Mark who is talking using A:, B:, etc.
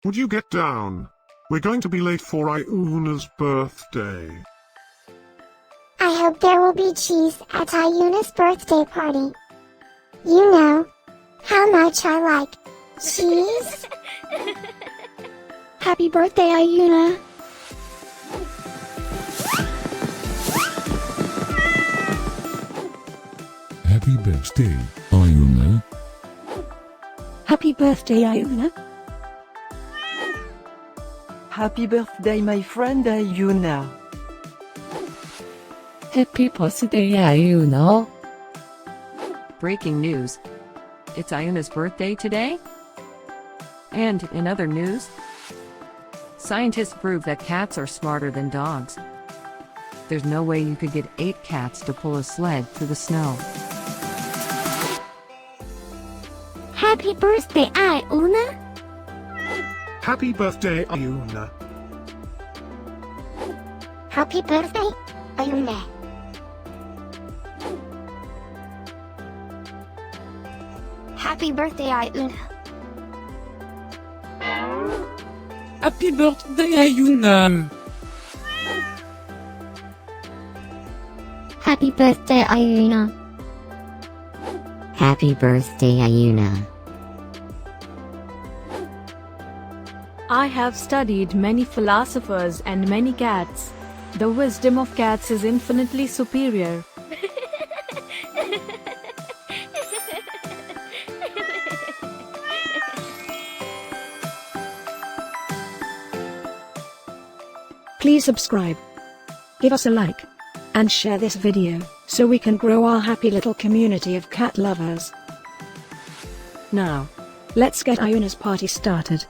A: Would you get down? We're going to be late for Ayuna's birthday.
B: I hope there will be cheese at Ayuna's birthday party. You know how much I like cheese.
C: Happy birthday, Ayuna.
D: Happy birthday, Ayuna.
C: Happy birthday, Ayuna.
E: Happy birthday, my friend Ayuna.
F: Happy birthday, Ayuna.
G: Breaking news. It's Ayuna's birthday today? And in other news, scientists prove that cats are smarter than dogs. There's no way you could get 8 cats to pull a sled through the snow.
C: Happy birthday, Ayuna.
A: Happy birthday, Ayuna.
B: Happy birthday, Ayuna. Happy birthday, Ayuna.
F: Happy birthday, Ayuna.
H: Happy birthday, Ayuna. Happy birthday, Ayuna.
I: I have studied many philosophers and many cats. The wisdom of cats is infinitely superior.
C: Please subscribe, give us a like, and share this video, so we can grow our happy little community of cat lovers. Now, let's get Ayuna's party started.